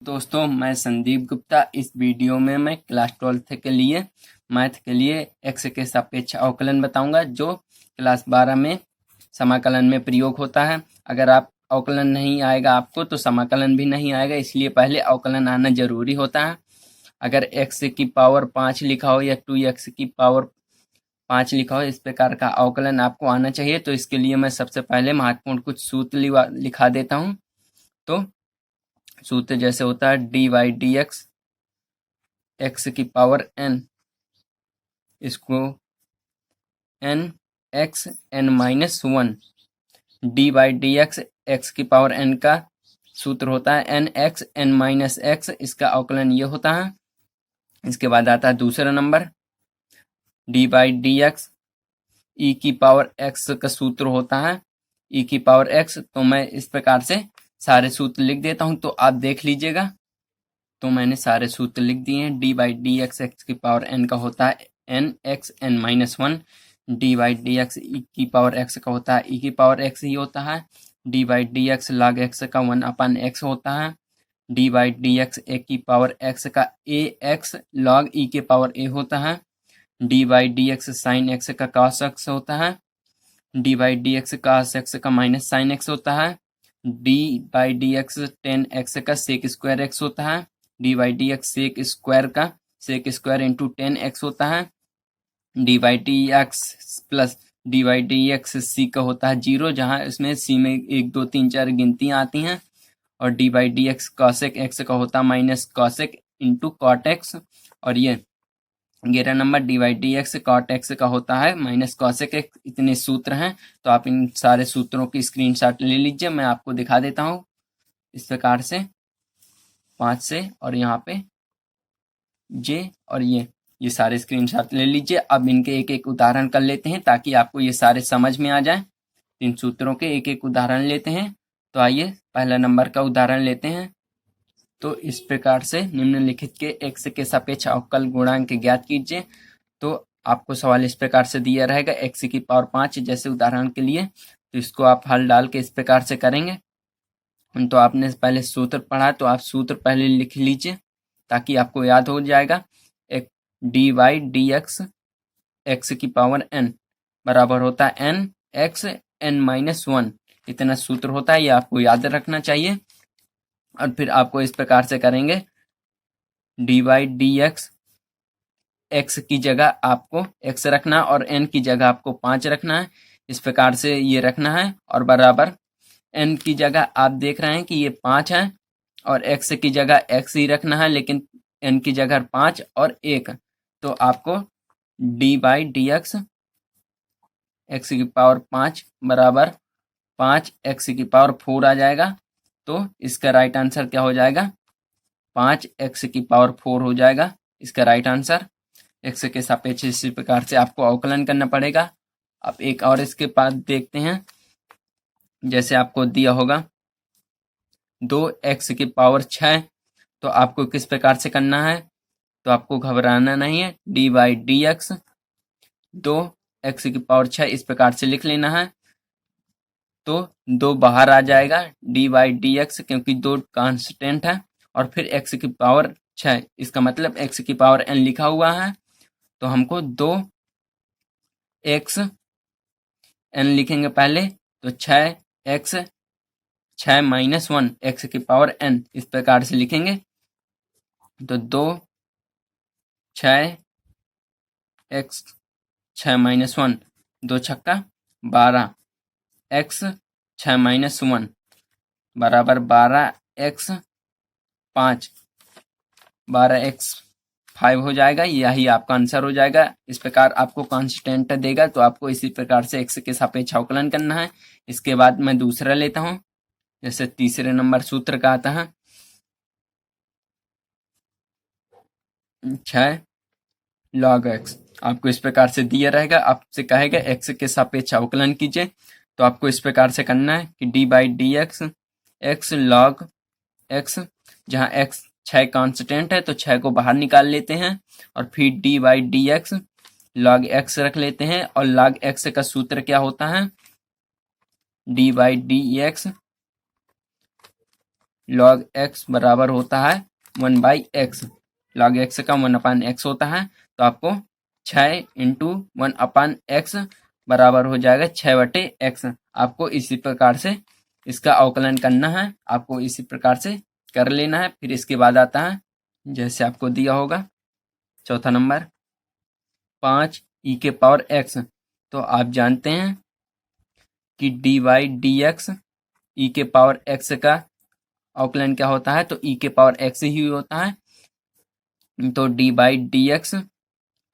दोस्तों मैं संदीप गुप्ता। इस वीडियो में मैं क्लास 12th के लिए मैथ के लिए एक्स के सापेक्ष अवकलन बताऊंगा जो क्लास 12 में समाकलन में प्रयोग होता है। अगर आप अवकलन नहीं आएगा आपको तो समाकलन भी नहीं आएगा, इसलिए पहले अवकलन आना जरूरी होता है। अगर एक्स की पावर 5 लिखा हो या 2x की पावर 5 लिखा हो, इस प्रकार का अवकलन आपको आना चाहिए। तो इसके लिए मैं सबसे पहले महत्वपूर्ण कुछ सूत्र लिखा देता हूँ। तो सूत्र जैसे होता है D Y D X, X की पावर n, इसको n x n-1, D Y D X, X की पावर n का सूत्र होता है n x n-x, इसका अवकलन ये होता है। इसके बाद आता है दूसरा number D Y D X, E की पावर x का सूत्र होता है ई की पावर x। तो मैं इस प्रकार से सारे सूत्र लिख देता हूं, तो आप देख लीजिएगा। तो मैंने सारे सूत्र लिख दिए हैं। D by D X, X की पावर n का होता है n x n-1, D by D X E की पावर x का होता है ई की पावर x ही होता है। D by D X log x का 1/x होता है। D by D X A की पावर x का a x log e के पावर a होता है। D by D X sine x का cos x होता है। D by D X cos x का माइनस साइन x होता है। D by D X tan x का सेक स्क्वायर x होता है। D by D x sec square का सेक स्क्वायर इंटू 10x होता है। D by D X plus D by D X C का होता है 0, जहाँ इसमें सी में 1 2 3 4 गिनतियाँ आती हैं। और D by D X cosec X का होता है minus cosec into cot X. और ये 11 number D by D X cot X का होता है माइनस कॉसेक एक्स। इतने सूत्र हैं, तो आप इन सारे सूत्रों की स्क्रीनशॉट ले लीजिए। मैं आपको दिखा देता हूँ इस प्रकार से 5 से, और यहाँ पे जे और ये सारे स्क्रीनशॉट ले लीजिए। अब इनके एक एक उदाहरण कर लेते हैं ताकि आपको ये सारे समझ में आ जाए। इन सूत्रों के एक एक उदाहरण लेते हैं। तो आइए पहला नंबर का उदाहरण लेते हैं। तो इस प्रकार से निम्नलिखित के एक्स के सापेक्ष अवकल गुणांक ज्ञात कीजिए। तो आपको सवाल इस प्रकार से दिया रहेगा एक्स की पावर 5 जैसे उदाहरण के लिए। तो इसको आप हल डाल के इस प्रकार से करेंगे। तो आपने पहले सूत्र पढ़ा, तो आप सूत्र पहले लिख लीजिए ताकि आपको याद हो जाएगा। एक D Y D X, X की पावर n बराबर होता है n x n-1, इतना सूत्र होता है। ये आपको याद रखना चाहिए। और फिर आपको इस प्रकार से करेंगे D Y D X, X की जगह आपको x रखना और n की जगह आपको 5 रखना है। इस प्रकार से ये रखना है और बराबर n की जगह आप देख रहे हैं कि ये 5 है और x की जगह x ही रखना है, लेकिन n की जगह 5 और 1। तो आपको D by D X, X की पावर 5 बराबर 5 एक्स की पावर 4 आ जाएगा। तो इसका राइट आंसर क्या हो जाएगा? 5 एक्स की पावर 4 हो जाएगा इसका राइट आंसर। एक्स के सापेक्ष इसी प्रकार से आपको अवकलन करना पड़ेगा। अब एक और इसके बाद देखते हैं। जैसे आपको दिया होगा 2x की पावर 6, तो आपको किस प्रकार से करना है? तो आपको घबराना नहीं है। D by D x 2x की पावर 6 इस प्रकार से लिख लेना है। तो 2 बाहर आ जाएगा डी बाई डी एक्स, क्योंकि 2 कांस्टेंट है। और फिर x की पावर 6, इसका मतलब x की पावर n लिखा हुआ है। तो हमको 2x n लिखेंगे पहले, तो 6x 6-1 x की पावर n इस प्रकार से लिखेंगे। तो 2 6x 6-1, 2 छक्का 12 x 6-1 बराबर 12x 5, 12x 5 हो जाएगा। यही आपका आंसर हो जाएगा। इस प्रकार आपको कांस्टेंट देगा, तो आपको इसी प्रकार से x के सापेक्ष अवकलन करना है। इसके बाद मैं दूसरा लेता हूं। जैसे तीसरे नंबर सूत्र का आता है 6 log x। आपको इस प्रकार से दिया रहेगा, आपसे कहेगा x के सापेक्ष अवकलन कीजिए। तो आपको इस प्रकार से करना है कि D by D X, x log x, जहाँ x 6 कांस्टेंट है तो 6 को बाहर निकाल लेते हैं। और फिर D by D x log x रख लेते हैं। और लॉग x का सूत्र क्या होता है? D by D X log x बराबर होता है 1/x। log x का 1/x होता है, तो आपको 6 इंटू 1/x बराबर हो जाएगा 6/x। आपको इसी प्रकार से इसका अवकलन करना है, आपको इसी प्रकार से कर लेना है। फिर इसके बाद आता है, जैसे आपको दिया होगा चौथा नंबर 5 e के पावर x। तो आप जानते हैं कि dy/dx e के पावर x का अवकलन क्या होता है, तो e के पावर x ही होता है। तो dy/dx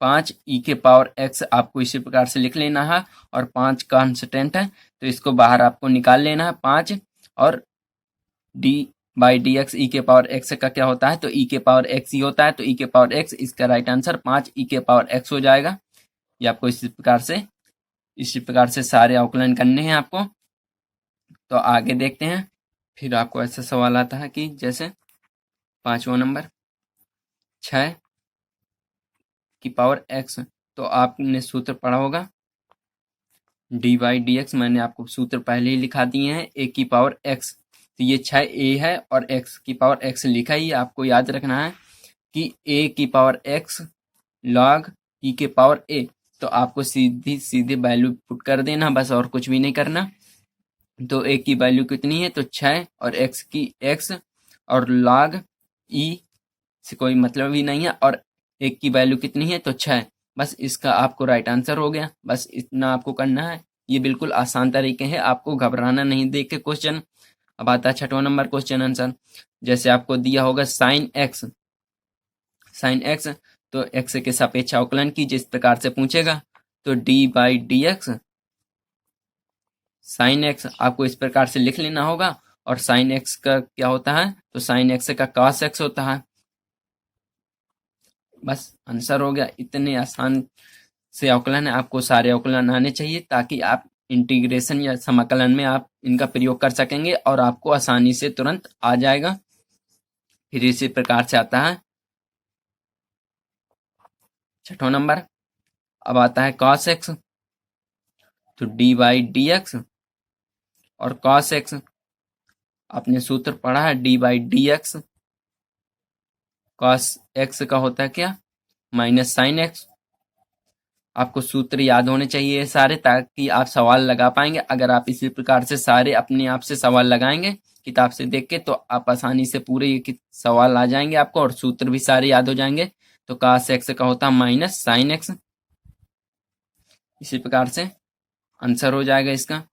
5 e के पावर x आपको इसी प्रकार से लिख लेना है, और 5 कांस्टेंट है तो इसको बाहर आपको निकाल लेना है 5। और dy/dx e के पावर x का क्या होता है, तो e के पावर x ही होता है, तो e के पावर x इसका राइट आंसर 5 e के पावर x हो जाएगा। ये आपको इसी प्रकार से सारे अवकलन करने हैं आपको। तो आगे देखते हैं। फिर आपको ऐसा सवाल आता है कि जैसे 5वां नंबर 6 की पावर x। तो आपने सूत्र पढ़ा होगा dy/dx, मैंने आपको सूत्र पहले ही लिखा दिए हैं a की पावर x। तो ये 6a है और x की पावर x लिखा ही, आपको याद रखना है कि a की पावर x log e के पावर a। तो आपको सीधे वैल्यू पुट कर देना बस, और कुछ भी नहीं करना। तो a की वैल्यू कितनी है, तो 6, और x की x, और log e से कोई मतलब ही नहीं है, और एक की वैल्यू कितनी है, तो 6। बस इसका आपको राइट आंसर हो गया। बस इतना आपको करना है। ये बिल्कुल आसान तरीके हैं, आपको घबराना नहीं देख के क्वेश्चन। अब आता है 6वां नंबर क्वेश्चन आंसर। जैसे आपको दिया होगा साइन x, तो x के सापेक्ष अवकलन की जिस प्रकार से पूछेगा, तो dy/dx साइन x आपको इस प्रकार से लिख लेना होगा। और साइन x का क्या होता है, तो साइन x का cos x होता है। बस आंसर हो गया। इतने आसान से अवकलन है, आपको सारे अवकलन आने चाहिए ताकि आप इंटीग्रेशन या समाकलन में आप इनका प्रयोग कर सकेंगे और आपको आसानी से तुरंत आ जाएगा। फिर इसी प्रकार से आता है 6वां नंबर। अब आता है cos x। तो dy/dx और cos x आपने सूत्र पढ़ा है dy/dx cos x का होता है क्या, माइनस साइन x। आपको सूत्र याद होने चाहिए सारे, ताकि आप सवाल लगा पाएंगे। अगर आप इसी प्रकार से सारे अपने आप से सवाल लगाएंगे किताब से देख के, तो आप आसानी से पूरे ये सवाल आ जाएंगे आपको, और सूत्र भी सारे याद हो जाएंगे। तो cos x का होता है माइनस साइन x। इसी प्रकार से आंसर हो जाएगा इसका।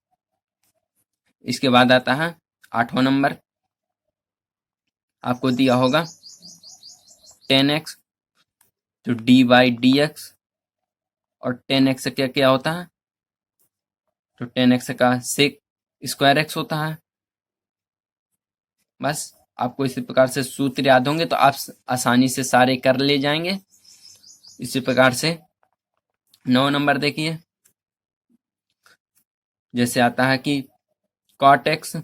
इसके बाद आता है 8वां नंबर। आपको दिया होगा 10x। तो dy/dx और 10x क्या क्या होता है, तो 10x का सेक स्क्वायर x होता है। बस आपको इसी प्रकार से सूत्र याद होंगे तो आप आसानी से सारे कर ले जाएंगे। इसी प्रकार से 9 नंबर देखिए। जैसे आता है कि cot x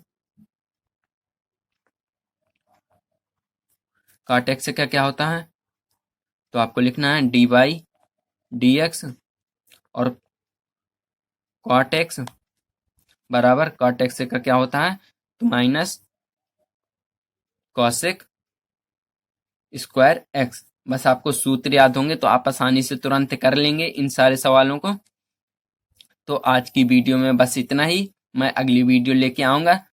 का क्या होता है, तो आपको लिखना है dy/dx और cot x बराबर cot x का क्या होता है, तो माइनस cosec स्क्वायर x। बस आपको सूत्र याद होंगे तो आप आसानी से तुरंत कर लेंगे इन सारे सवालों को। तो आज की वीडियो में बस इतना ही। मैं अगली वीडियो लेके आऊंगा।